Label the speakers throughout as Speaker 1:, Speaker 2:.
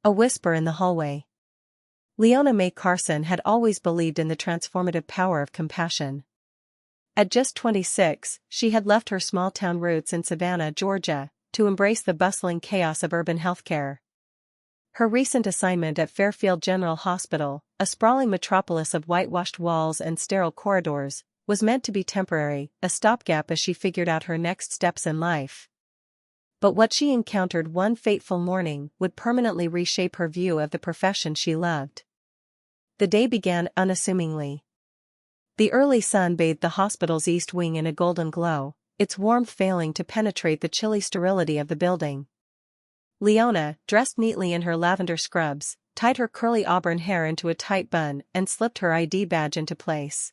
Speaker 1: A whisper in the hallway. Leona May Carson had always believed in the transformative power of compassion. At just 26, she had left her small-town roots in Savannah, Georgia, to embrace the bustling chaos of urban healthcare. Her recent assignment at Fairfield General Hospital, a sprawling metropolis of whitewashed walls and sterile corridors, was meant to be temporary, a stopgap as she figured out her next steps in life. But what she encountered one fateful morning would permanently reshape her view of the profession she loved. The day began unassumingly. The early sun bathed the hospital's east wing in a golden glow, its warmth failing to penetrate the chilly sterility of the building. Leona, dressed neatly in her lavender scrubs, tied her curly auburn hair into a tight bun and slipped her ID badge into place.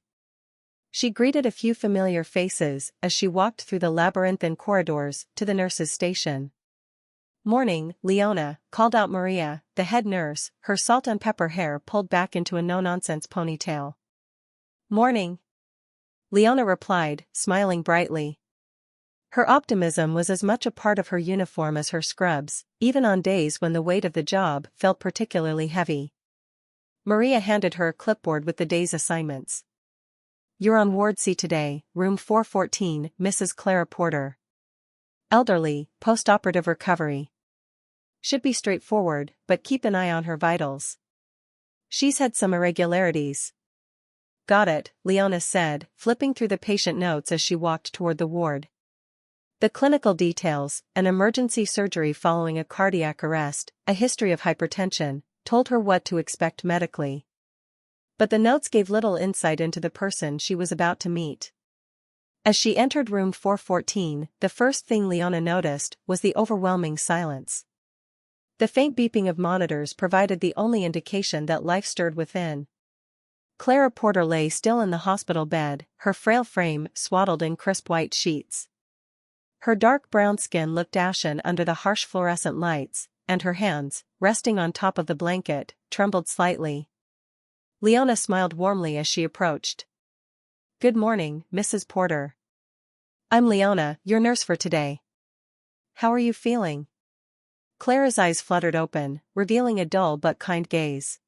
Speaker 1: She greeted a few familiar faces as she walked through the labyrinthine corridors to the nurse's station. "Morning, Leona," called out Maria, the head nurse, her salt and pepper hair pulled back into a no-nonsense ponytail. "Morning," Leona replied, smiling brightly. Her optimism was as much a part of her uniform as her scrubs, even on days when the weight of the job felt particularly heavy. Maria handed her a clipboard with the day's assignments. "You're on Ward C today, room 414, Mrs. Clara Porter. Elderly, post-operative recovery. Should be straightforward, but keep an eye on her vitals. She's had some irregularities." "Got it," Leona said, flipping through the patient notes as she walked toward the ward. The clinical details, an emergency surgery following a cardiac arrest, a history of hypertension, told her what to expect medically. But the notes gave little insight into the person she was about to meet. As she entered room 414, the first thing Leona noticed was the overwhelming silence. The faint beeping of monitors provided the only indication that life stirred within. Clara Porter lay still in the hospital bed, her frail frame swaddled in crisp white sheets. Her dark brown skin looked ashen under the harsh fluorescent lights, and her hands, resting on top of the blanket, trembled slightly. Leona smiled warmly as she approached. "Good morning, Mrs. Porter. I'm Leona, your nurse for today. How are you feeling?" Clara's eyes fluttered open, revealing a dull but kind gaze.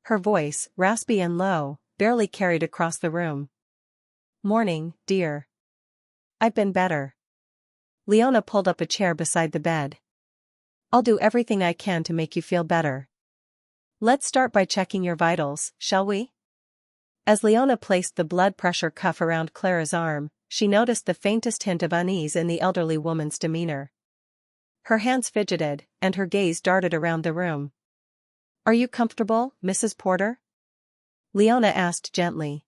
Speaker 1: Her voice, raspy and low, barely carried across the room. "Morning, dear. I've been better." Leona pulled up a chair beside the bed. "I'll do everything I can to make you feel better. Let's start by checking your vitals, shall we?" As Leona placed the blood pressure cuff around Clara's arm, she noticed the faintest hint of unease in the elderly woman's demeanor. Her hands fidgeted, and her gaze darted around the room. "Are you comfortable, Mrs. Porter?" Leona asked gently.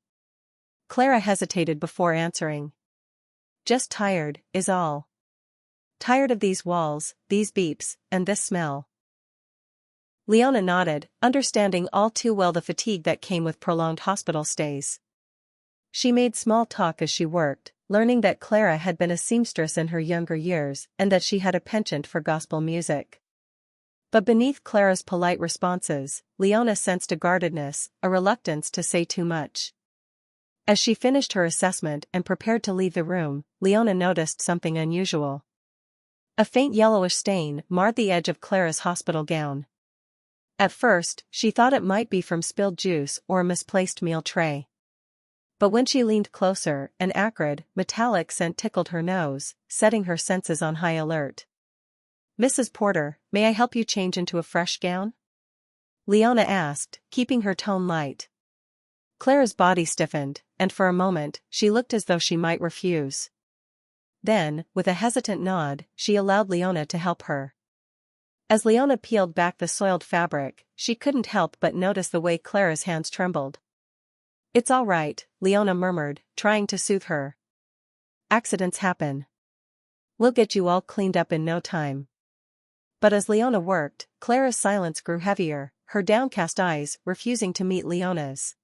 Speaker 1: Clara hesitated before answering. "Just tired, is all. Tired of these walls, these beeps, and this smell." Leona nodded, understanding all too well the fatigue that came with prolonged hospital stays. She made small talk as she worked, learning that Clara had been a seamstress in her younger years and that she had a penchant for gospel music. But beneath Clara's polite responses, Leona sensed a guardedness, a reluctance to say too much. As she finished her assessment and prepared to leave the room, Leona noticed something unusual. A faint yellowish stain marred the edge of Clara's hospital gown. At first, she thought it might be from spilled juice or a misplaced meal tray. But when she leaned closer, an acrid, metallic scent tickled her nose, setting her senses on high alert. "Mrs. Porter, may I help you change into a fresh gown?" Leona asked, keeping her tone light. Clara's body stiffened, and for a moment, she looked as though she might refuse. Then, with a hesitant nod, she allowed Leona to help her. As Leona peeled back the soiled fabric, she couldn't help but notice the way Clara's hands trembled. "It's all right," Leona murmured, trying to soothe her. "Accidents happen. We'll get you all cleaned up in no time." But as Leona worked, Clara's silence grew heavier, her downcast eyes refusing to meet Leona's.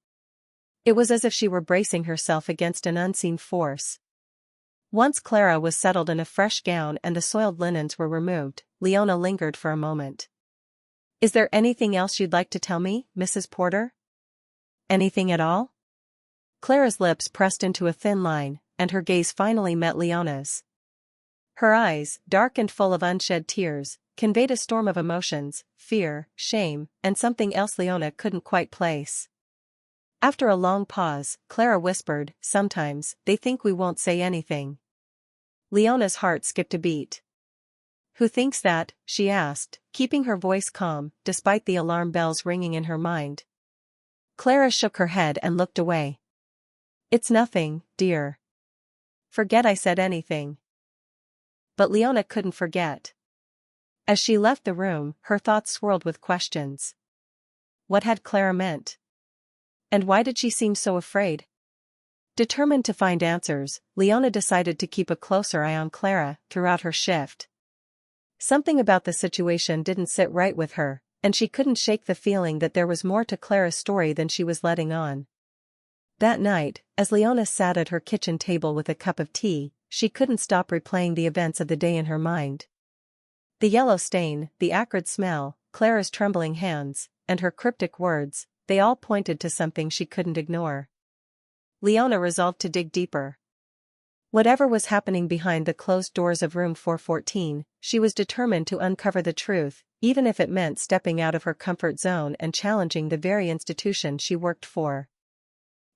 Speaker 1: It was as if she were bracing herself against an unseen force. Once Clara was settled in a fresh gown and the soiled linens were removed, Leona lingered for a moment. "Is there anything else you'd like to tell me, Mrs. Porter?" "Anything at all?" Clara's lips pressed into a thin line, and her gaze finally met Leona's. Her eyes, dark and full of unshed tears, conveyed a storm of emotions, fear, shame, and something else Leona couldn't quite place. After a long pause, Clara whispered, "Sometimes, they think we won't say anything." Leona's heart skipped a beat. "Who thinks that?" she asked, keeping her voice calm, despite the alarm bells ringing in her mind. Clara shook her head and looked away. "It's nothing, dear. Forget I said anything." But Leona couldn't forget. As she left the room, her thoughts swirled with questions. What had Clara meant? And why did she seem so afraid? Determined to find answers, Leona decided to keep a closer eye on Clara throughout her shift. Something about the situation didn't sit right with her, and she couldn't shake the feeling that there was more to Clara's story than she was letting on. That night, as Leona sat at her kitchen table with a cup of tea, she couldn't stop replaying the events of the day in her mind. The yellow stain, the acrid smell, Clara's trembling hands, and her cryptic words, they all pointed to something she couldn't ignore. Leona resolved to dig deeper. Whatever was happening behind the closed doors of room 414, she was determined to uncover the truth, even if it meant stepping out of her comfort zone and challenging the very institution she worked for.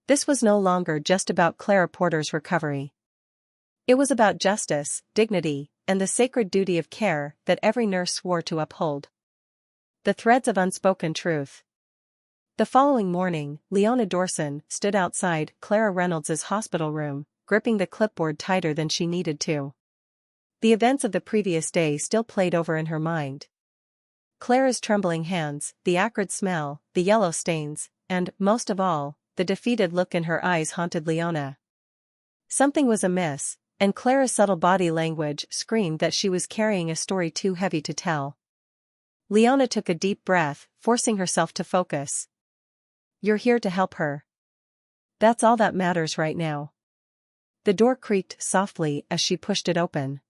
Speaker 1: This was no longer just about Clara Porter's recovery. It was about justice, dignity, and the sacred duty of care that every nurse swore to uphold. The threads of unspoken truth. The following morning, Leona Dorson stood outside Clara Reynolds's hospital room, gripping the clipboard tighter than she needed to. The events of the previous day still played over in her mind. Clara's trembling hands, the acrid smell, the yellow stains, and, most of all, the defeated look in her eyes haunted Leona. Something was amiss, and Clara's subtle body language screamed that she was carrying a story too heavy to tell. Leona took a deep breath, forcing herself to focus. "You're here to help her. That's all that matters right now." The door creaked softly as she pushed it open.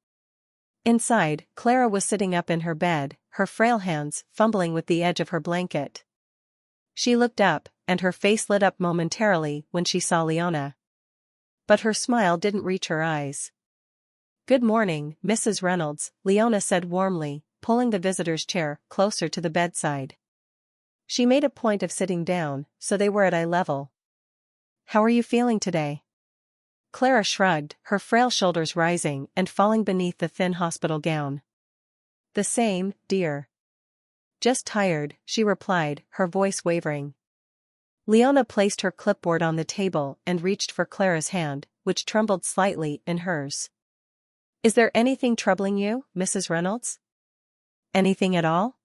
Speaker 1: Inside, Clara was sitting up in her bed, her frail hands fumbling with the edge of her blanket. She looked up, and her face lit up momentarily when she saw Leona. But her smile didn't reach her eyes. "Good morning, Mrs. Reynolds," Leona said warmly, pulling the visitor's chair closer to the bedside. She made a point of sitting down, so they were at eye level. "How are you feeling today?" Clara shrugged, her frail shoulders rising and falling beneath the thin hospital gown. "The same, dear. Just tired," she replied, her voice wavering. Leona placed her clipboard on the table and reached for Clara's hand, which trembled slightly in hers. "Is there anything troubling you, Mrs. Reynolds? Anything at all?"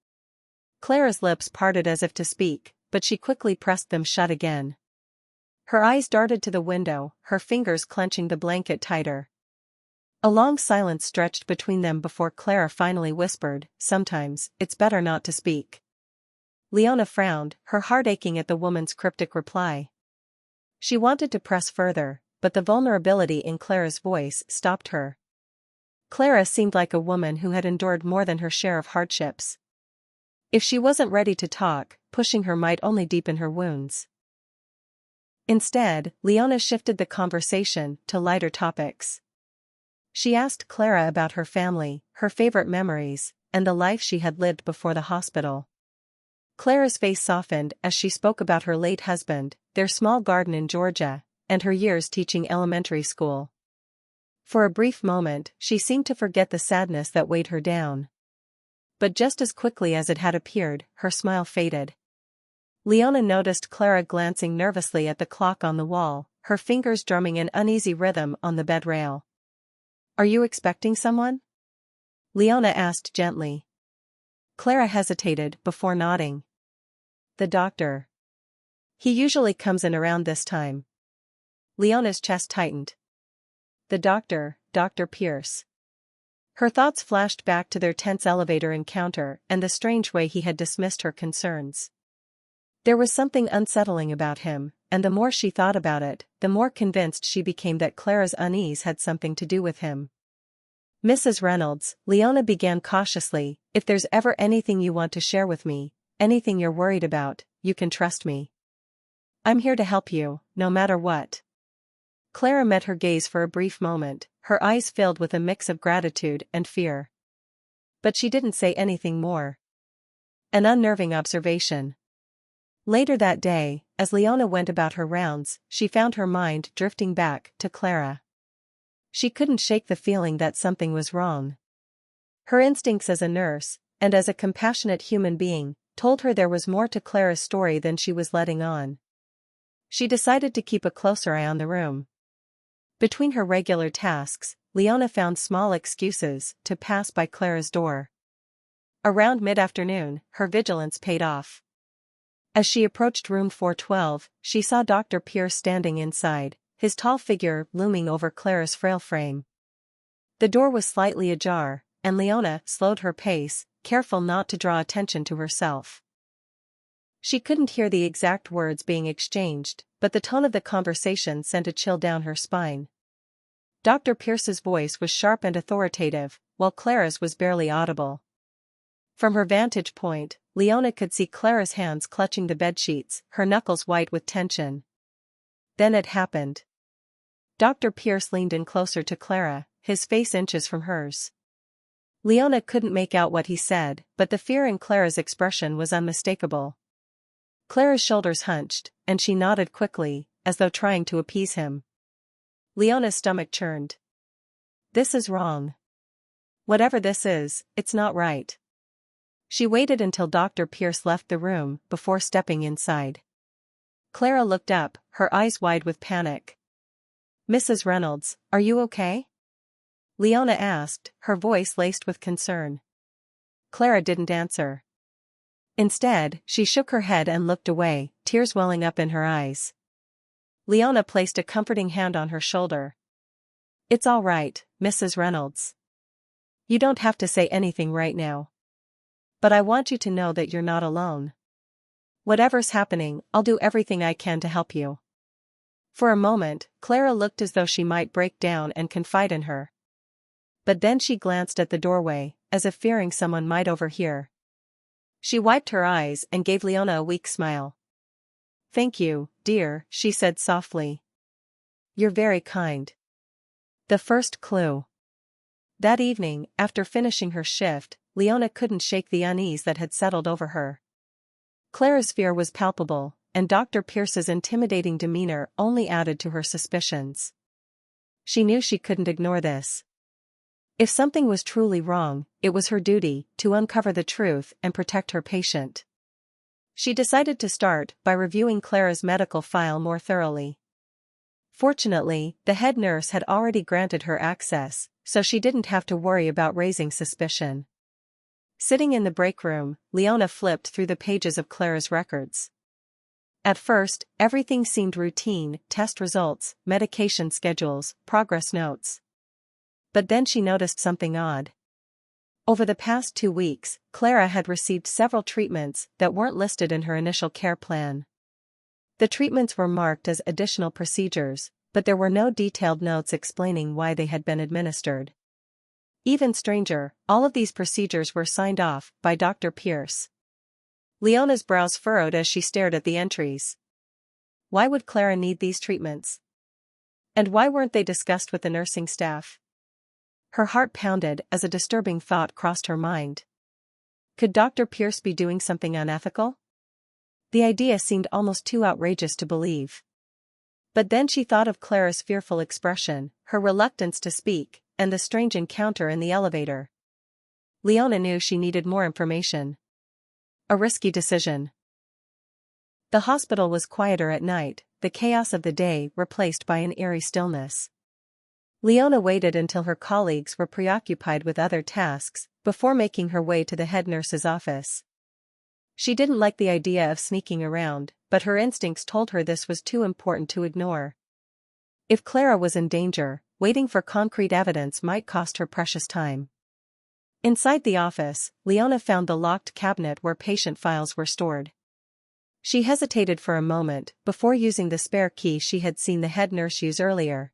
Speaker 1: Clara's lips parted as if to speak, but she quickly pressed them shut again. Her eyes darted to the window, her fingers clenching the blanket tighter. A long silence stretched between them before Clara finally whispered, "Sometimes, it's better not to speak." Leona frowned, her heart aching at the woman's cryptic reply. She wanted to press further, but the vulnerability in Clara's voice stopped her. Clara seemed like a woman who had endured more than her share of hardships. If she wasn't ready to talk, pushing her might only deepen her wounds. Instead, Leona shifted the conversation to lighter topics. She asked Clara about her family, her favorite memories, and the life she had lived before the hospital. Clara's face softened as she spoke about her late husband, their small garden in Georgia, and her years teaching elementary school. For a brief moment, she seemed to forget the sadness that weighed her down. But just as quickly as it had appeared, her smile faded. Leona noticed Clara glancing nervously at the clock on the wall, her fingers drumming an uneasy rhythm on the bed rail. "Are you expecting someone?" Leona asked gently. Clara hesitated before nodding. "The doctor. He usually comes in around this time." Leona's chest tightened. The doctor, Dr. Pierce. Her thoughts flashed back to their tense elevator encounter and the strange way he had dismissed her concerns. There was something unsettling about him, and the more she thought about it, the more convinced she became that Clara's unease had something to do with him. "Mrs. Reynolds," Leona began cautiously, "if there's ever anything you want to share with me, anything you're worried about, you can trust me. I'm here to help you, no matter what." Clara met her gaze for a brief moment, her eyes filled with a mix of gratitude and fear. But she didn't say anything more. An unnerving observation. Later that day, as Leona went about her rounds, she found her mind drifting back to Clara. She couldn't shake the feeling that something was wrong. Her instincts as a nurse, and as a compassionate human being, told her there was more to Clara's story than she was letting on. She decided to keep a closer eye on the room. Between her regular tasks, Leona found small excuses to pass by Clara's door. Around mid-afternoon, her vigilance paid off. As she approached room 412, she saw Dr. Pierce standing inside, his tall figure looming over Clara's frail frame. The door was slightly ajar, and Leona slowed her pace, careful not to draw attention to herself. She couldn't hear the exact words being exchanged, but the tone of the conversation sent a chill down her spine. Dr. Pierce's voice was sharp and authoritative, while Clara's was barely audible. From her vantage point, Leona could see Clara's hands clutching the bedsheets, her knuckles white with tension. Then it happened. Dr. Pierce leaned in closer to Clara, his face inches from hers. Leona couldn't make out what he said, but the fear in Clara's expression was unmistakable. Clara's shoulders hunched, and she nodded quickly, as though trying to appease him. Leona's stomach churned. This is wrong. Whatever this is, it's not right. She waited until Dr. Pierce left the room before stepping inside. Clara looked up, her eyes wide with panic. "Mrs. Reynolds, are you okay?" Leona asked, her voice laced with concern. Clara didn't answer. Instead, she shook her head and looked away, tears welling up in her eyes. Leona placed a comforting hand on her shoulder. "It's all right, Mrs. Reynolds. You don't have to say anything right now. But I want you to know that you're not alone. Whatever's happening, I'll do everything I can to help you." For a moment, Clara looked as though she might break down and confide in her. But then she glanced at the doorway, as if fearing someone might overhear. She wiped her eyes and gave Leona a weak smile. "Thank you, dear," she said softly. "You're very kind." The first clue. That evening, after finishing her shift, Leona couldn't shake the unease that had settled over her. Clara's fear was palpable, and Dr. Pierce's intimidating demeanor only added to her suspicions. She knew she couldn't ignore this. If something was truly wrong, it was her duty to uncover the truth and protect her patient. She decided to start by reviewing Clara's medical file more thoroughly. Fortunately, the head nurse had already granted her access, so she didn't have to worry about raising suspicion. Sitting in the break room, Leona flipped through the pages of Clara's records. At first, everything seemed routine: test results, medication schedules, progress notes. But then she noticed something odd. Over the past 2 weeks, Clara had received several treatments that weren't listed in her initial care plan. The treatments were marked as additional procedures, but there were no detailed notes explaining why they had been administered. Even stranger, all of these procedures were signed off by Dr. Pierce. Leona's brows furrowed as she stared at the entries. Why would Clara need these treatments? And why weren't they discussed with the nursing staff? Her heart pounded as a disturbing thought crossed her mind. Could Dr. Pierce be doing something unethical? The idea seemed almost too outrageous to believe. But then she thought of Clara's fearful expression, her reluctance to speak, and the strange encounter in the elevator. Leona knew she needed more information. A risky decision. The hospital was quieter at night, the chaos of the day replaced by an eerie stillness. Leona waited until her colleagues were preoccupied with other tasks, before making her way to the head nurse's office. She didn't like the idea of sneaking around, but her instincts told her this was too important to ignore. If Clara was in danger, waiting for concrete evidence might cost her precious time. Inside the office, Leona found the locked cabinet where patient files were stored. She hesitated for a moment before using the spare key she had seen the head nurse use earlier.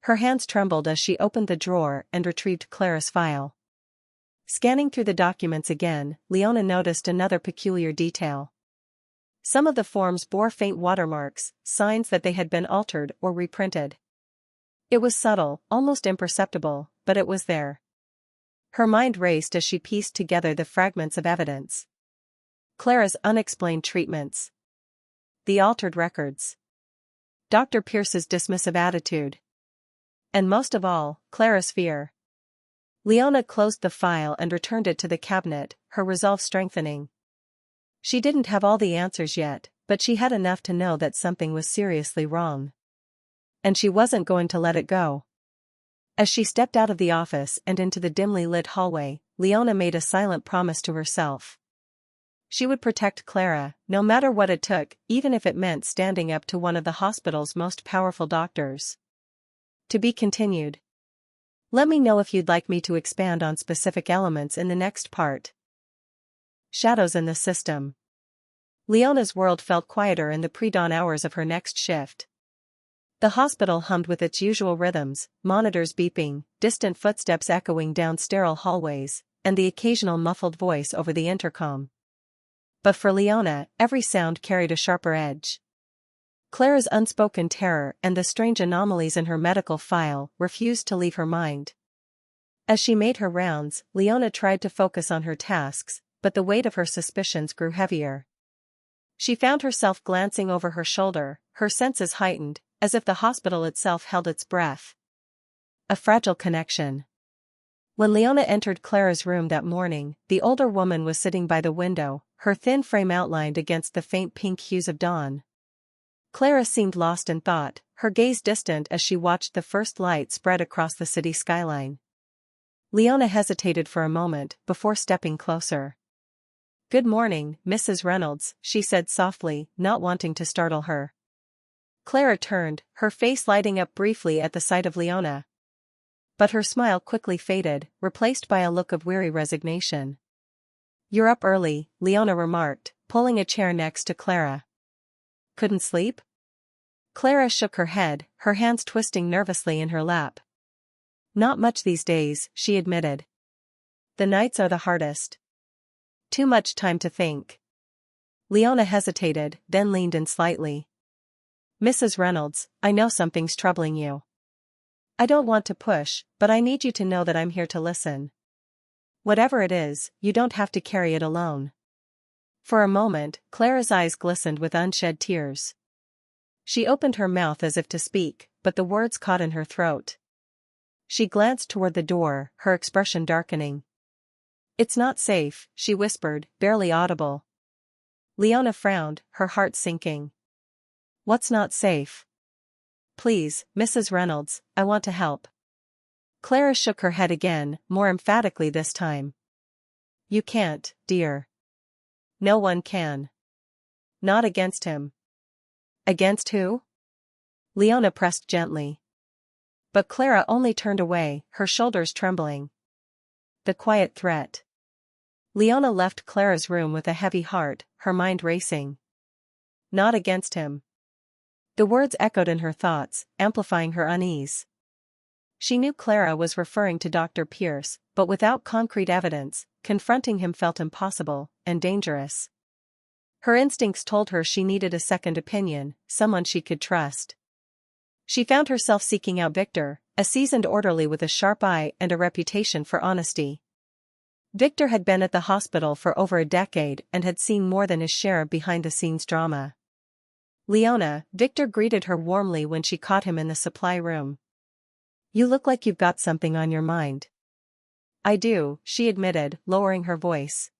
Speaker 1: Her hands trembled as she opened the drawer and retrieved Clara's file. Scanning through the documents again, Leona noticed another peculiar detail. Some of the forms bore faint watermarks, signs that they had been altered or reprinted. It was subtle, almost imperceptible, but it was there. Her mind raced as she pieced together the fragments of evidence. Clara's unexplained treatments. The altered records. Dr. Pierce's dismissive attitude. And most of all, Clara's fear. Leona closed the file and returned it to the cabinet, her resolve strengthening. She didn't have all the answers yet, but she had enough to know that something was seriously wrong. And she wasn't going to let it go. As she stepped out of the office and into the dimly lit hallway, Leona made a silent promise to herself. She would protect Clara, no matter what it took, even if it meant standing up to one of the hospital's most powerful doctors. To be continued. Let me know if you'd like me to expand on specific elements in the next part. Shadows in the system. Leona's world felt quieter in the pre-dawn hours of her next shift. The hospital hummed with its usual rhythms, monitors beeping, distant footsteps echoing down sterile hallways, and the occasional muffled voice over the intercom. But for Leona, every sound carried a sharper edge. Clara's unspoken terror and the strange anomalies in her medical file refused to leave her mind. As she made her rounds, Leona tried to focus on her tasks, but the weight of her suspicions grew heavier. She found herself glancing over her shoulder, her senses heightened, as if the hospital itself held its breath. A fragile connection. When Leona entered Clara's room that morning, the older woman was sitting by the window, her thin frame outlined against the faint pink hues of dawn. Clara seemed lost in thought, her gaze distant as she watched the first light spread across the city skyline. Leona hesitated for a moment before stepping closer. "Good morning, Mrs. Reynolds," she said softly, not wanting to startle her. Clara turned, her face lighting up briefly at the sight of Leona. But her smile quickly faded, replaced by a look of weary resignation. "You're up early," Leona remarked, pulling a chair next to Clara. "Couldn't sleep?" Clara shook her head, her hands twisting nervously in her lap. "Not much these days," she admitted. "The nights are the hardest. Too much time to think." Leona hesitated, then leaned in slightly. "Mrs. Reynolds, I know something's troubling you. I don't want to push, but I need you to know that I'm here to listen. Whatever it is, you don't have to carry it alone." For a moment, Clara's eyes glistened with unshed tears. She opened her mouth as if to speak, but the words caught in her throat. She glanced toward the door, her expression darkening. "It's not safe," she whispered, barely audible. Leona frowned, her heart sinking. "What's not safe?" "Please, Mrs. Reynolds, I want to help." Clara shook her head again, more emphatically this time. "You can't, dear. No one can. Not against him." "Against who?" Leona pressed gently. But Clara only turned away, her shoulders trembling. The quiet threat. Leona left Clara's room with a heavy heart, her mind racing. Not against him. The words echoed in her thoughts, amplifying her unease. She knew Clara was referring to Dr. Pierce, but without concrete evidence, confronting him felt impossible, and dangerous. Her instincts told her she needed a second opinion, someone she could trust. She found herself seeking out Victor, a seasoned orderly with a sharp eye and a reputation for honesty. Victor had been at the hospital for over a decade and had seen more than his share of behind-the-scenes drama. "Leona," Victor greeted her warmly when she caught him in the supply room. "You look like you've got something on your mind." "I do," she admitted, lowering her voice.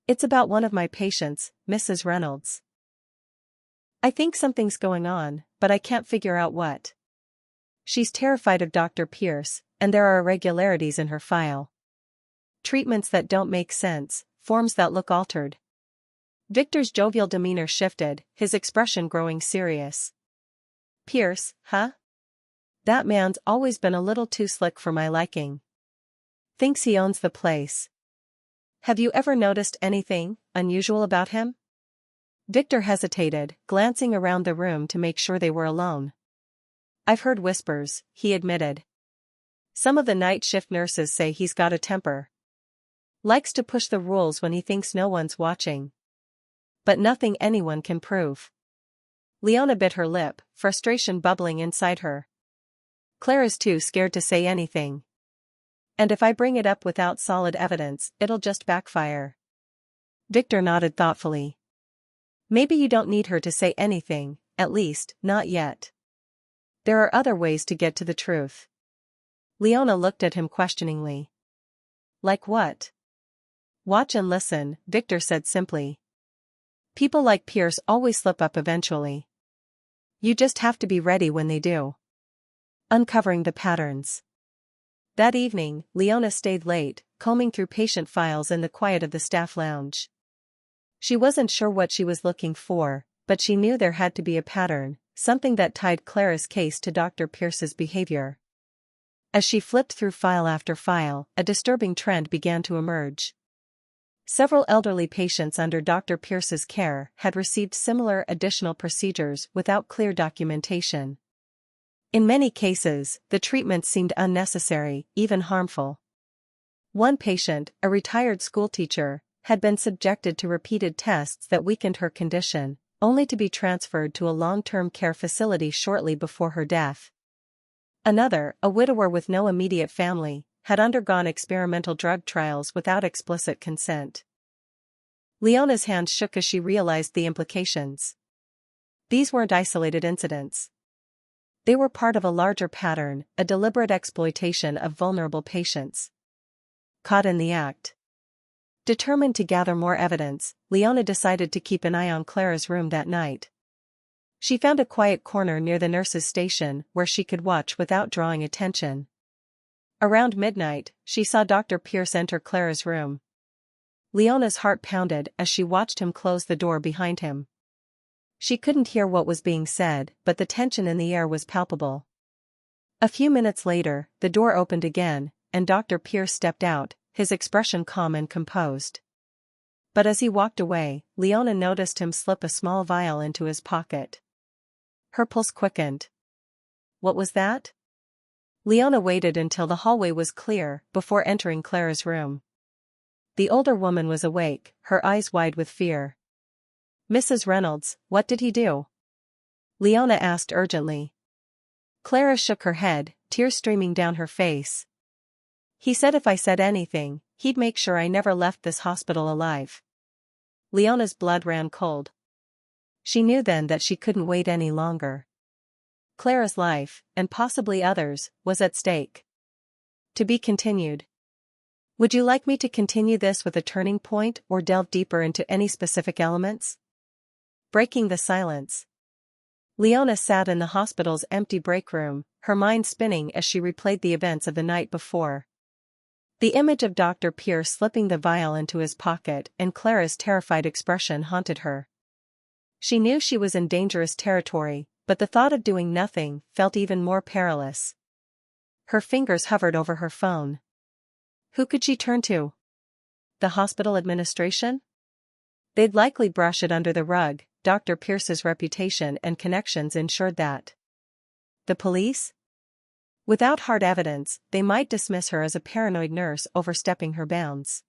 Speaker 1: "It's about one of my patients, Mrs. Reynolds. I think something's going on, but I can't figure out what. She's terrified of Dr. Pierce, and there are irregularities in her file. Treatments that don't make sense, forms that look altered." Victor's jovial demeanor shifted, his expression growing serious. "Pierce, huh? That man's always been a little too slick for my liking. Thinks he owns the place. Have you ever noticed anything unusual about him?" Victor hesitated, glancing around the room to make sure they were alone. "I've heard whispers," he admitted. "Some of the night shift nurses say he's got a temper. Likes to push the rules when he thinks no one's watching. But nothing anyone can prove." Leona bit her lip, frustration bubbling inside her. Clara's too scared to say anything. And if I bring it up without solid evidence, it'll just backfire. Victor nodded thoughtfully. Maybe you don't need her to say anything, at least, not yet. There are other ways to get to the truth. Leona looked at him questioningly. Like what? Watch and listen, Victor said simply. People like Pierce always slip up eventually. You just have to be ready when they do. Uncovering the patterns. That evening, Leona stayed late, combing through patient files in the quiet of the staff lounge. She wasn't sure what she was looking for, but she knew there had to be a pattern, something that tied Clara's case to Dr. Pierce's behavior. As she flipped through file after file, a disturbing trend began to emerge. Several elderly patients under Dr. Pierce's care had received similar additional procedures without clear documentation. In many cases, the treatments seemed unnecessary, even harmful. One patient, a retired schoolteacher, had been subjected to repeated tests that weakened her condition, only to be transferred to a long-term care facility shortly before her death. Another, a widower with no immediate family, had undergone experimental drug trials without explicit consent. Leona's hand shook as she realized the implications. These weren't isolated incidents. They were part of a larger pattern, a deliberate exploitation of vulnerable patients. Caught in the act. Determined to gather more evidence, Leona decided to keep an eye on Clara's room that night. She found a quiet corner near the nurse's station where she could watch without drawing attention. Around midnight, she saw Dr. Pierce enter Clara's room. Leona's heart pounded as she watched him close the door behind him. She couldn't hear what was being said, but the tension in the air was palpable. A few minutes later, the door opened again, and Dr. Pierce stepped out, his expression calm and composed. But as he walked away, Leona noticed him slip a small vial into his pocket. Her pulse quickened. What was that? Leona waited until the hallway was clear before entering Clara's room. The older woman was awake, her eyes wide with fear. Mrs. Reynolds, what did he do? Leona asked urgently. Clara shook her head, tears streaming down her face. He said if I said anything, he'd make sure I never left this hospital alive. Leona's blood ran cold. She knew then that she couldn't wait any longer. Clara's life, and possibly others, was at stake. To be continued. Would you like me to continue this with a turning point or delve deeper into any specific elements? Breaking the silence. Leona sat in the hospital's empty break room, her mind spinning as she replayed the events of the night before. The image of Dr. Pierce slipping the vial into his pocket and Clara's terrified expression haunted her. She knew she was in dangerous territory, but the thought of doing nothing felt even more perilous. Her fingers hovered over her phone. Who could she turn to? The hospital administration? They'd likely brush it under the rug. Dr. Pierce's reputation and connections ensured that. The police? Without hard evidence, they might dismiss her as a paranoid nurse overstepping her bounds.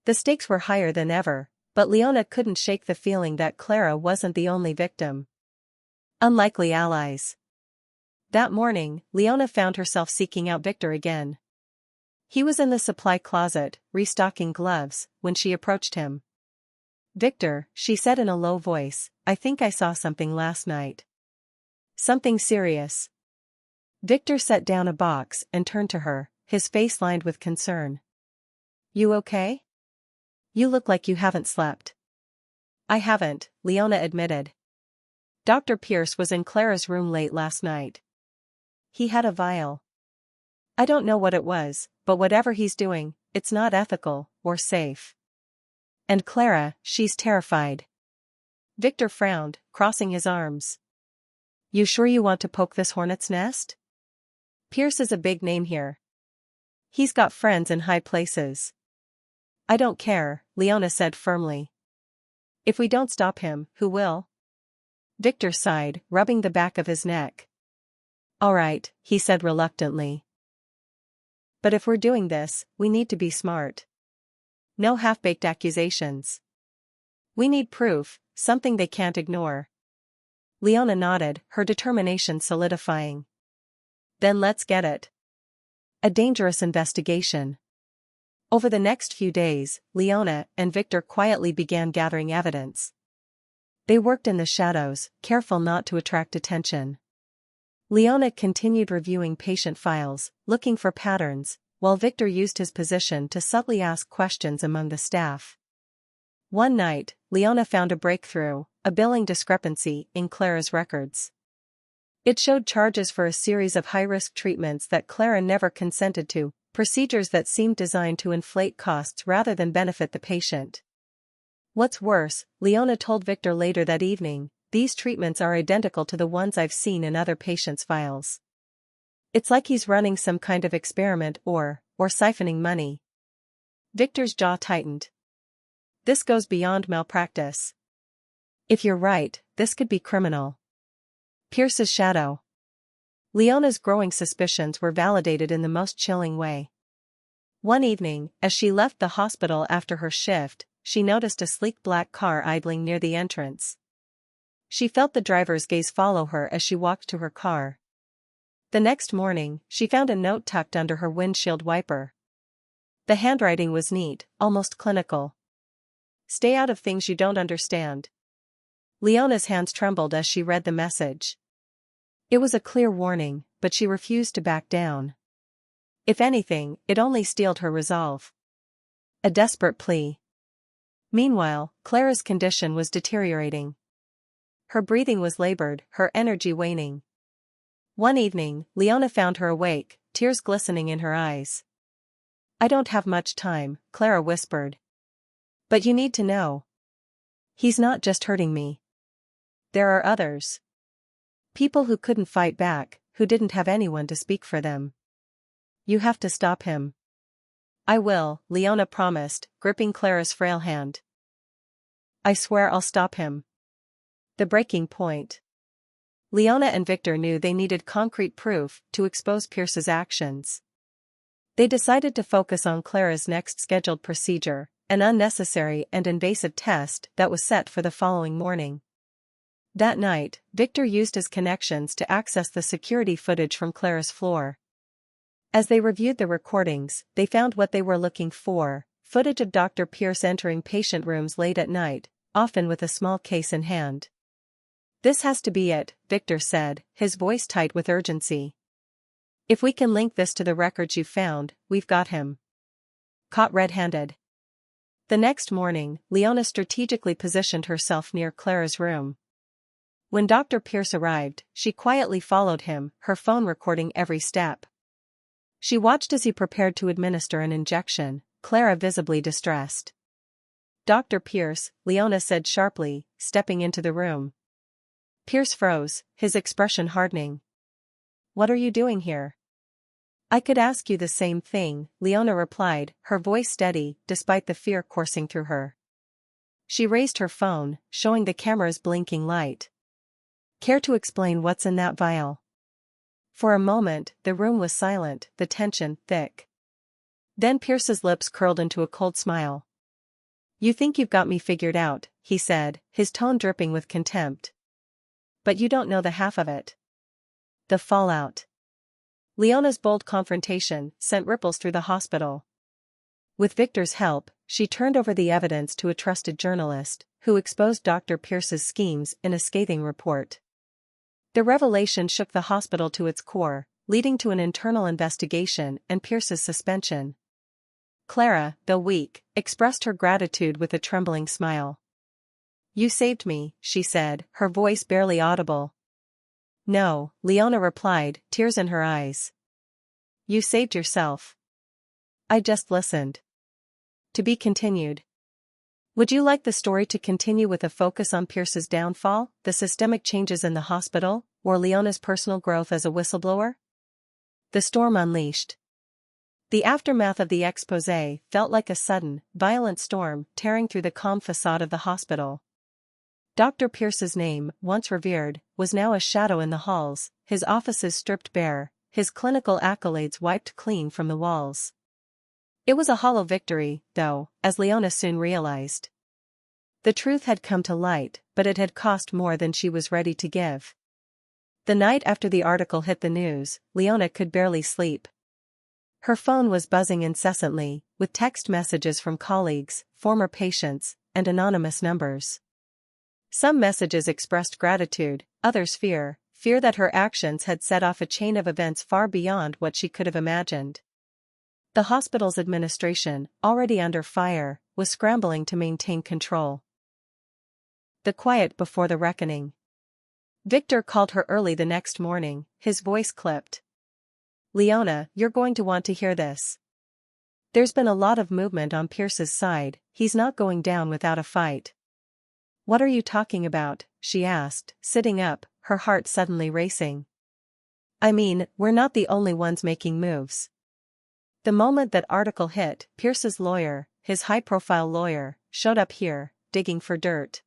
Speaker 1: The stakes were higher than ever, but Leona couldn't shake the feeling that Clara wasn't the only victim. Unlikely allies. That morning, Leona found herself seeking out Victor again. He was in the supply closet, restocking gloves, when she approached him. Victor, she said in a low voice, I think I saw something last night. Something serious. Victor set down a box and turned to her, his face lined with concern. You okay? You look like you haven't slept. I haven't, Leona admitted. Dr. Pierce was in Clara's room late last night. He had a vial. I don't know what it was, but whatever he's doing, it's not ethical or safe. And Clara, she's terrified. Victor frowned, crossing his arms. You sure you want to poke this hornet's nest? Pierce is a big name here. He's got friends in high places. I don't care, Leona said firmly. If we don't stop him, who will? Victor sighed, rubbing the back of his neck. All right, he said reluctantly. But if we're doing this, we need to be smart. No half-baked accusations. We need proof, something they can't ignore. Leona nodded, her determination solidifying. Then let's get it. A dangerous investigation. Over the next few days, Leona and Victor quietly began gathering evidence. They worked in the shadows, careful not to attract attention. Leona continued reviewing patient files, looking for patterns, while Victor used his position to subtly ask questions among the staff. One night, Leona found a breakthrough, a billing discrepancy in Clara's records. It showed charges for a series of high-risk treatments that Clara never consented to, procedures that seemed designed to inflate costs rather than benefit the patient. What's worse, Leona told Victor later that evening, these treatments are identical to the ones I've seen in other patients' files. It's like he's running some kind of experiment or siphoning money. Victor's jaw tightened. This goes beyond malpractice. If you're right, this could be criminal. Pierce's shadow. Leona's growing suspicions were validated in the most chilling way. One evening, as she left the hospital after her shift, she noticed a sleek black car idling near the entrance. She felt the driver's gaze follow her as she walked to her car. The next morning, she found a note tucked under her windshield wiper. The handwriting was neat, almost clinical. Stay out of things you don't understand. Leona's hands trembled as she read the message. It was a clear warning, but she refused to back down. If anything, it only steeled her resolve. A desperate plea. Meanwhile, Clara's condition was deteriorating. Her breathing was labored, her energy waning. One evening, Leona found her awake, tears glistening in her eyes. I don't have much time, Clara whispered. But you need to know. He's not just hurting me. There are others. People who couldn't fight back, who didn't have anyone to speak for them. You have to stop him. I will, Leona promised, gripping Clara's frail hand. I swear I'll stop him. The breaking point. Leona and Victor knew they needed concrete proof to expose Pierce's actions. They decided to focus on Clara's next scheduled procedure, an unnecessary and invasive test that was set for the following morning. That night, Victor used his connections to access the security footage from Clara's floor. As they reviewed the recordings, they found what they were looking for, footage of Dr. Pierce entering patient rooms late at night, often with a small case in hand. This has to be it, Victor said, his voice tight with urgency. If we can link this to the records you found, we've got him. Caught red-handed. The next morning, Leona strategically positioned herself near Clara's room. When Dr. Pierce arrived, she quietly followed him, her phone recording every step. She watched as he prepared to administer an injection, Clara visibly distressed. Dr. Pierce, Leona said sharply, stepping into the room. Pierce froze, his expression hardening. What are you doing here? I could ask you the same thing, Leona replied, her voice steady, despite the fear coursing through her. She raised her phone, showing the camera's blinking light. Care to explain what's in that vial? For a moment, the room was silent, the tension thick. Then Pierce's lips curled into a cold smile. You think you've got me figured out, he said, his tone dripping with contempt. But you don't know the half of it. The fallout. Leona's bold confrontation sent ripples through the hospital. With Victor's help, she turned over the evidence to a trusted journalist, who exposed Dr. Pierce's schemes in a scathing report. The revelation shook the hospital to its core, leading to an internal investigation and Pierce's suspension. Clara, though weak, expressed her gratitude with a trembling smile. You saved me, she said, her voice barely audible. No, Leona replied, tears in her eyes. You saved yourself. I just listened. To be continued. Would you like the story to continue with a focus on Pierce's downfall, the systemic changes in the hospital, or Leona's personal growth as a whistleblower? The storm unleashed. The aftermath of the exposé felt like a sudden, violent storm tearing through the calm facade of the hospital. Dr. Pierce's name, once revered, was now a shadow in the halls, his offices stripped bare, his clinical accolades wiped clean from the walls. It was a hollow victory, though, as Leona soon realized. The truth had come to light, but it had cost more than she was ready to give. The night after the article hit the news, Leona could barely sleep. Her phone was buzzing incessantly, with text messages from colleagues, former patients, and anonymous numbers. Some messages expressed gratitude, others fear that her actions had set off a chain of events far beyond what she could have imagined. The hospital's administration, already under fire, was scrambling to maintain control. The quiet before the reckoning. Victor called her early the next morning, his voice clipped. "Leona, you're going to want to hear this. There's been a lot of movement on Pierce's side, he's not going down without a fight." "What are you talking about?" she asked, sitting up, her heart suddenly racing. "I mean, we're not the only ones making moves." The moment that article hit, Pierce's lawyer, his high-profile lawyer, showed up here, digging for dirt.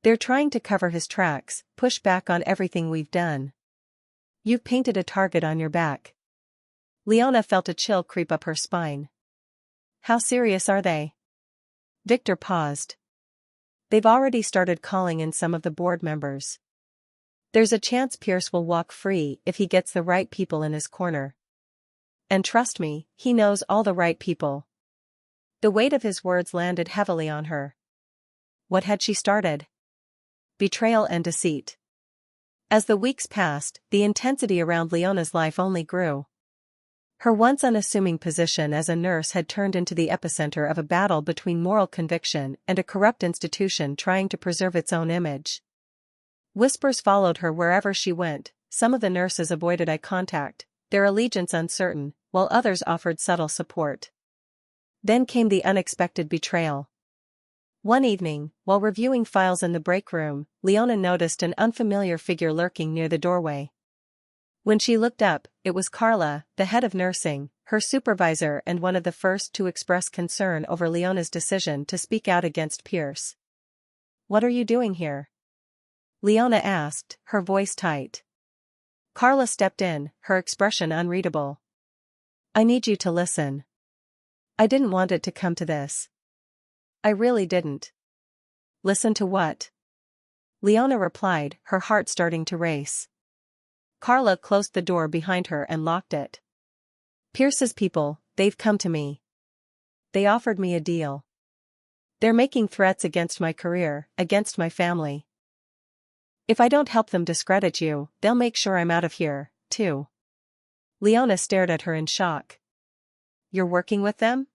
Speaker 1: "They're trying to cover his tracks, push back on everything we've done. You've painted a target on your back." Leona felt a chill creep up her spine. "How serious are they?" Victor paused. "They've already started calling in some of the board members. There's a chance Pierce will walk free if he gets the right people in his corner. And trust me, he knows all the right people." The weight of his words landed heavily on her. What had she started? Betrayal and deceit. As the weeks passed, the intensity around Leona's life only grew. Her once unassuming position as a nurse had turned into the epicenter of a battle between moral conviction and a corrupt institution trying to preserve its own image. Whispers followed her wherever she went. Some of the nurses avoided eye contact, their allegiance uncertain, while others offered subtle support. Then came the unexpected betrayal. One evening, while reviewing files in the break room, Leona noticed an unfamiliar figure lurking near the doorway. When she looked up, it was Carla, the head of nursing, her supervisor and one of the first to express concern over Leona's decision to speak out against Pierce. "What are you doing here?" Leona asked, her voice tight. Carla stepped in, her expression unreadable. "I need you to listen. I didn't want it to come to this. I really didn't." "Listen to what?" Leona replied, her heart starting to race. Carla closed the door behind her and locked it. "Pierce's people, they've come to me. They offered me a deal. They're making threats against my career, against my family. If I don't help them discredit you, they'll make sure I'm out of here, too." Leona stared at her in shock. "You're working with them?"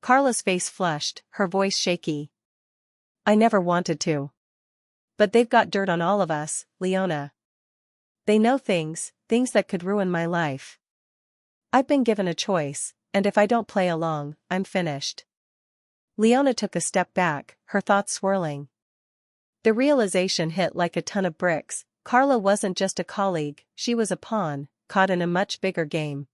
Speaker 1: Carla's face flushed, her voice shaky. "I never wanted to. But they've got dirt on all of us, Leona. They know things that could ruin my life. I've been given a choice, and if I don't play along, I'm finished." Leona took a step back, her thoughts swirling. The realization hit like a ton of bricks. Carla wasn't just a colleague, she was a pawn, caught in a much bigger game.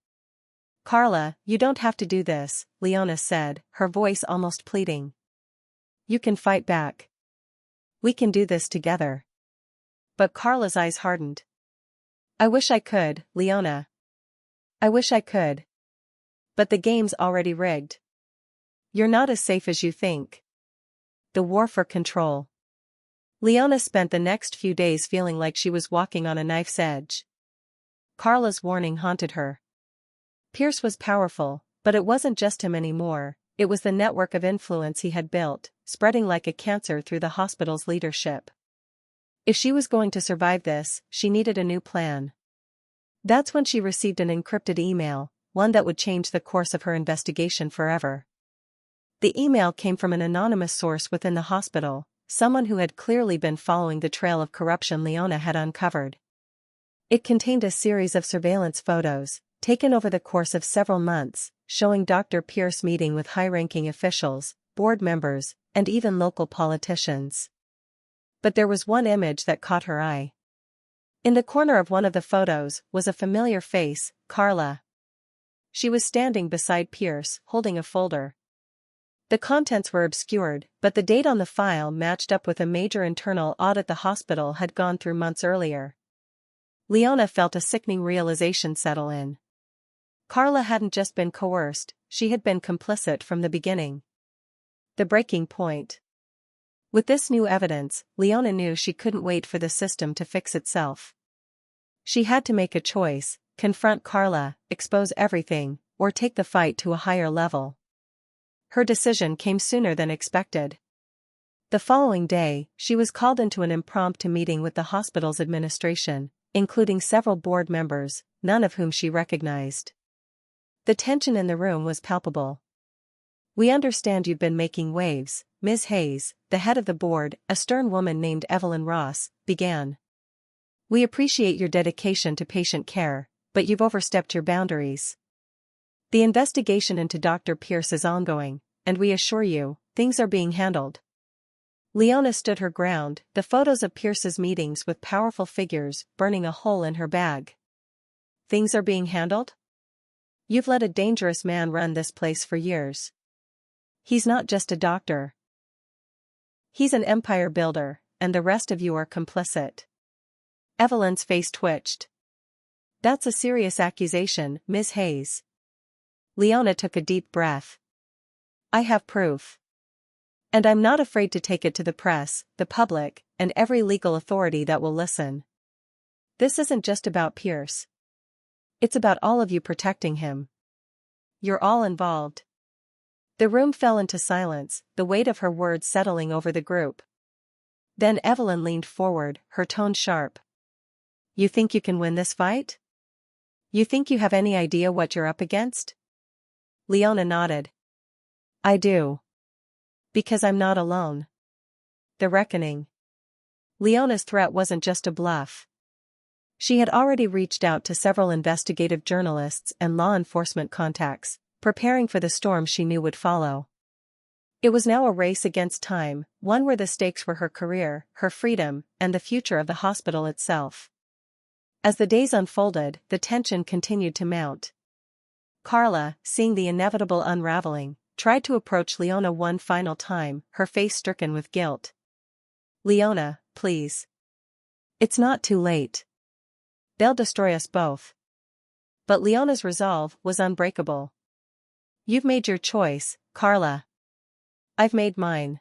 Speaker 1: "Carla, you don't have to do this," Leona said, her voice almost pleading. "You can fight back. We can do this together." But Carla's eyes hardened. "I wish I could, Leona. I wish I could. But the game's already rigged. You're not as safe as you think." The war for control. Leona spent the next few days feeling like she was walking on a knife's edge. Carla's warning haunted her. Pierce was powerful, but it wasn't just him anymore, it was the network of influence he had built, spreading like a cancer through the hospital's leadership. If she was going to survive this, she needed a new plan. That's when she received an encrypted email, one that would change the course of her investigation forever. The email came from an anonymous source within the hospital, someone who had clearly been following the trail of corruption Leona had uncovered. It contained a series of surveillance photos, taken over the course of several months, showing Dr. Pierce meeting with high-ranking officials, board members, and even local politicians. But there was one image that caught her eye. In the corner of one of the photos was a familiar face, Carla. She was standing beside Pierce, holding a folder. The contents were obscured, but the date on the file matched up with a major internal audit the hospital had gone through months earlier. Leona felt a sickening realization settle in. Carla hadn't just been coerced, she had been complicit from the beginning. The breaking point. With this new evidence, Leona knew she couldn't wait for the system to fix itself. She had to make a choice, confront Carla, expose everything, or take the fight to a higher level. Her decision came sooner than expected. The following day, she was called into an impromptu meeting with the hospital's administration, including several board members, none of whom she recognized. The tension in the room was palpable. "We understand you've been making waves," Ms. Hayes, the head of the board, a stern woman named Evelyn Ross, began. "We appreciate your dedication to patient care, but you've overstepped your boundaries. The investigation into Dr. Pierce is ongoing, and we assure you, things are being handled." Leona stood her ground, the photos of Pierce's meetings with powerful figures burning a hole in her bag. "Things are being handled? You've let a dangerous man run this place for years. He's not just a doctor. He's an empire builder, and the rest of you are complicit." Evelyn's face twitched. "That's a serious accusation, Ms. Hayes." Leona took a deep breath. "I have proof. And I'm not afraid to take it to the press, the public, and every legal authority that will listen. This isn't just about Pierce. It's about all of you protecting him. You're all involved." The room fell into silence, the weight of her words settling over the group. Then Evelyn leaned forward, her tone sharp. "You think you can win this fight? You think you have any idea what you're up against?" Leona nodded. "I do. Because I'm not alone. The reckoning." Leona's threat wasn't just a bluff. She had already reached out to several investigative journalists and law enforcement contacts, preparing for the storm she knew would follow. It was now a race against time, one where the stakes were her career, her freedom, and the future of the hospital itself. As the days unfolded, the tension continued to mount. Carla, seeing the inevitable unraveling, tried to approach Leona one final time, her face stricken with guilt. "Leona, please. It's not too late. They'll destroy us both." But Leona's resolve was unbreakable. "You've made your choice, Carla. I've made mine."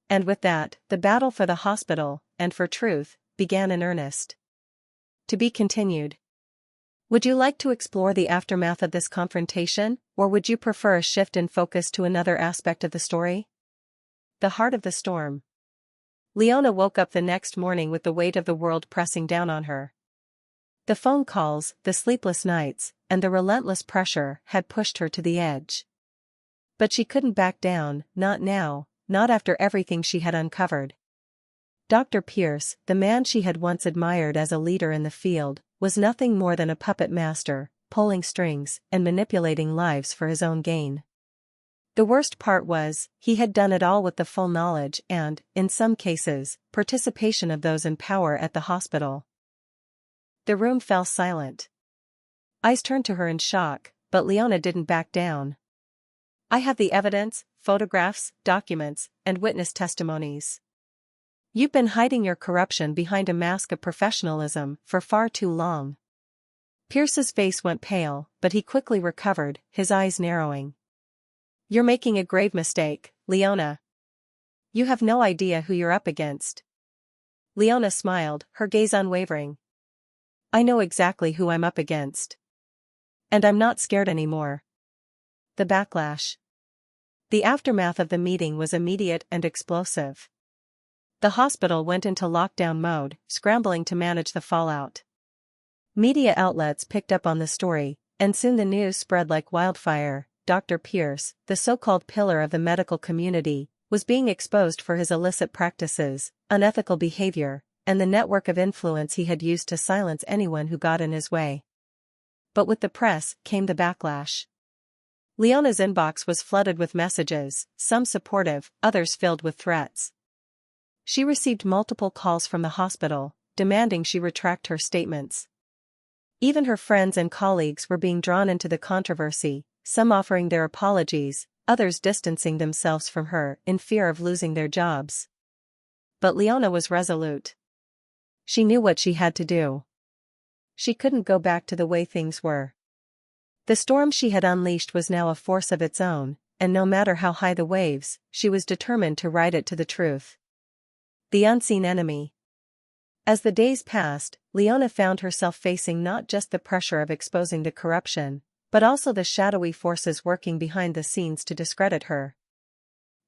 Speaker 1: And with that, the battle for the hospital, and for truth, began in earnest. To be continued. Would you like to explore the aftermath of this confrontation, or would you prefer a shift in focus to another aspect of the story? The heart of the storm. Leona woke up the next morning with the weight of the world pressing down on her. The phone calls, the sleepless nights, and the relentless pressure had pushed her to the edge. But she couldn't back down, not now, not after everything she had uncovered. Dr. Pierce, the man she had once admired as a leader in the field, was nothing more than a puppet master, pulling strings and manipulating lives for his own gain. The worst part was, he had done it all with the full knowledge and, in some cases, participation of those in power at the hospital. The room fell silent. Eyes turned to her in shock, but Leona didn't back down. "I have the evidence, photographs, documents, and witness testimonies. You've been hiding your corruption behind a mask of professionalism for far too long." Pierce's face went pale, but he quickly recovered, his eyes narrowing. "You're making a grave mistake, Leona. You have no idea who you're up against." Leona smiled, her gaze unwavering. "I know exactly who I'm up against. And I'm not scared anymore." The backlash. The aftermath of the meeting was immediate and explosive. The hospital went into lockdown mode, scrambling to manage the fallout. Media outlets picked up on the story, and soon the news spread like wildfire. Dr. Pierce, the so-called pillar of the medical community, was being exposed for his illicit practices, unethical behavior, and the network of influence he had used to silence anyone who got in his way. But with the press came the backlash. Leona's inbox was flooded with messages, some supportive, others filled with threats. She received multiple calls from the hospital, demanding she retract her statements. Even her friends and colleagues were being drawn into the controversy, some offering their apologies, others distancing themselves from her in fear of losing their jobs. But Leona was resolute. She knew what she had to do. She couldn't go back to the way things were. The storm she had unleashed was now a force of its own, and no matter how high the waves, she was determined to ride it to the truth. The unseen enemy. As the days passed, Leona found herself facing not just the pressure of exposing the corruption, but also the shadowy forces working behind the scenes to discredit her.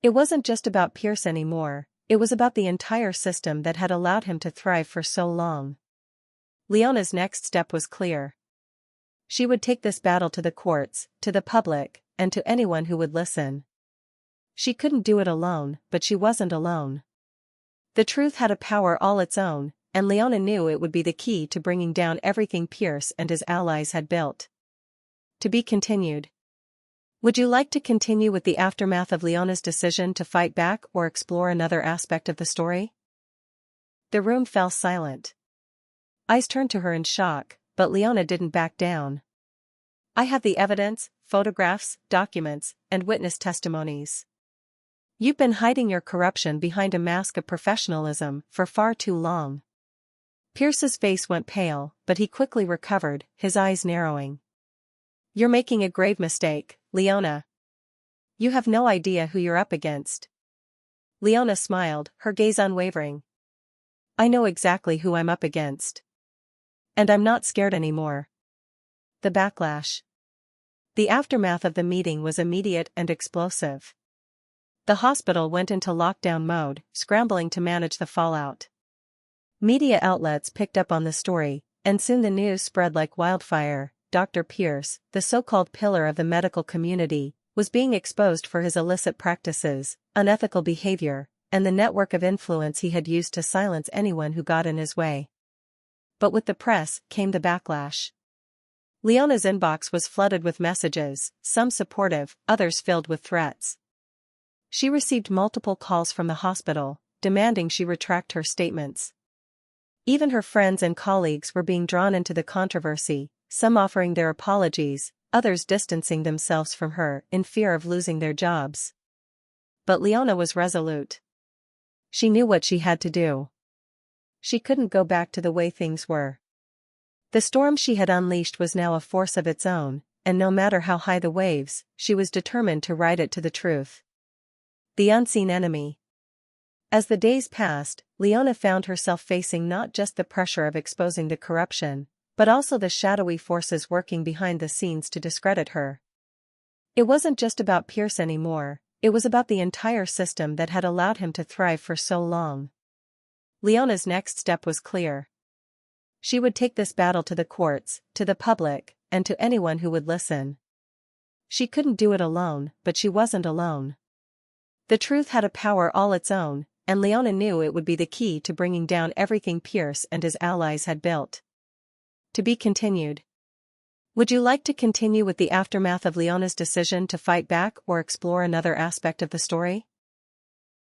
Speaker 1: It wasn't just about Pierce anymore, it was about the entire system that had allowed him to thrive for so long. Leona's next step was clear. She would take this battle to the courts, to the public, and to anyone who would listen. She couldn't do it alone, but she wasn't alone. The truth had a power all its own, and Leona knew it would be the key to bringing down everything Pierce and his allies had built. To be continued. Would you like to continue with the aftermath of Leona's decision to fight back or explore another aspect of the story? The room fell silent. Eyes turned to her in shock, but Leona didn't back down. I have the evidence, photographs, documents, and witness testimonies. You've been hiding your corruption behind a mask of professionalism for far too long. Pierce's face went pale, but he quickly recovered, his eyes narrowing. You're making a grave mistake, Leona. You have no idea who you're up against. Leona smiled, her gaze unwavering. I know exactly who I'm up against. And I'm not scared anymore. The backlash. The aftermath of the meeting was immediate and explosive. The hospital went into lockdown mode, scrambling to manage the fallout. Media outlets picked up on the story, and soon the news spread like wildfire. Dr. Pierce, the so-called pillar of the medical community, was being exposed for his illicit practices, unethical behavior, and the network of influence he had used to silence anyone who got in his way. But with the press came the backlash. Leona's inbox was flooded with messages, some supportive, others filled with threats. She received multiple calls from the hospital, demanding she retract her statements. Even her friends and colleagues were being drawn into the controversy, some offering their apologies, others distancing themselves from her in fear of losing their jobs. But Leona was resolute. She knew what she had to do. She couldn't go back to the way things were. The storm she had unleashed was now a force of its own, and no matter how high the waves, she was determined to ride it to the truth. The unseen enemy. As the days passed, Leona found herself facing not just the pressure of exposing the corruption, but also the shadowy forces working behind the scenes to discredit her. It wasn't just about Pierce anymore, it was about the entire system that had allowed him to thrive for so long. Leona's next step was clear. She would take this battle to the courts, to the public, and to anyone who would listen. She couldn't do it alone, but she wasn't alone. The truth had a power all its own, and Leona knew it would be the key to bringing down everything Pierce and his allies had built. To be continued. Would you like to continue with the aftermath of Leona's decision to fight back or explore another aspect of the story?